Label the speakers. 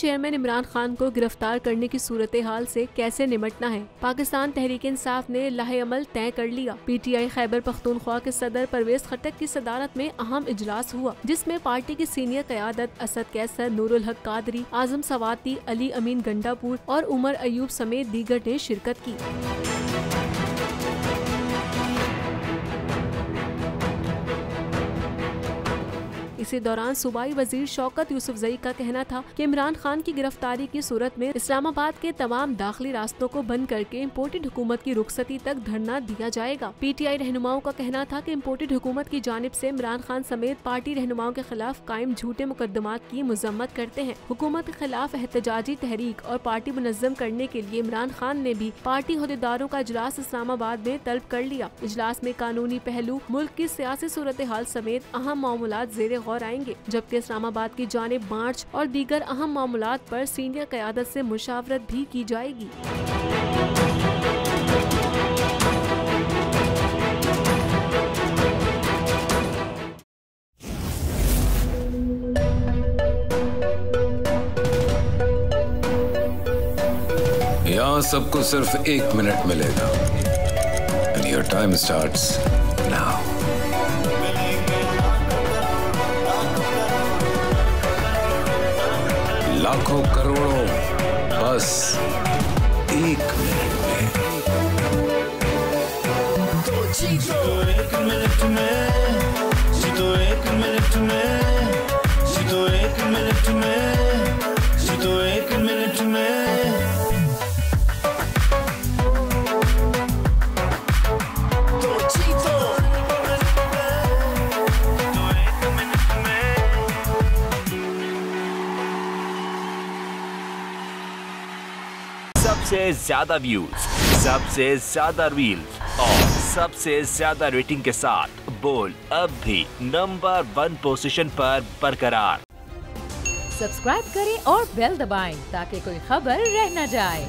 Speaker 1: Chairman Imran Khan को गिरफ्तार करने की सूरत हाल से कैसे निपटना है, पाकिस्तान तहरीक इंसाफ ने लाहे-अमल तय कर लिया। PTI खैबर पख्तूनख्वा के सदर परवेज खट्टक की सदारत में अहम इजलास हुआ, जिसमें पार्टी की सीनियर क़यादत असद कैसर, नूरुल हक कादरी, आजम सवाती, अली अमीन गंडापुर और उमर अयूब समेत दीगर ने शिरकत की। इसी दौरान सूबाई वजीर शौकत यूसुफजई का कहना था कि इमरान खान की गिरफ्तारी की सूरत में इस्लामाबाद के तमाम दाखिली रास्तों को बंद करके इम्पोर्टेड हुकूमत की रुखसती तक धरना दिया जाएगा। PTI रहनुमाओं का कहना था कि इम्पोर्टेड हुकूमत की जानिब से इमरान खान समेत पार्टी रहनुमाओं के खिलाफ कायम झूठे मुकदमात की मजम्मत करते हैं। हुकूमत के खिलाफ एहतजाजी तहरीक और पार्टी मुनज़्ज़म करने के लिए इमरान खान ने भी पार्टी अहदेदारों का इजलास इस्लामाबाद में तलब कर लिया। इजलास में कानूनी पहलू, मुल्क की सियासी सूरत हाल समेत अहम मामूलात ज़ेरे गौर आएंगे, जबकि इस्लामाबाद की जानिब मार्च और दीगर अहम मामूलात पर सीनियर क़यादत से मुशावरत भी की जाएगी।
Speaker 2: यहाँ सबको सिर्फ 1 मिनट मिलेगा। And your time starts now. लाखों करोड़ों बस 1 मिनट में।
Speaker 3: जीतो 1 मिनट में, जीतो 1 मिनट में, जीतो 1 मिनट में, जीतो 1 मिनट में। तो जीतो 1 मिनट में।
Speaker 4: सबसे ज्यादा व्यूज, सबसे ज्यादा रील्स और सबसे ज्यादा रेटिंग के साथ बोल अब भी नंबर 1 पोजीशन पर बरकरार।
Speaker 5: सब्सक्राइब करें और बेल दबाएं ताकि कोई खबर रह न जाए।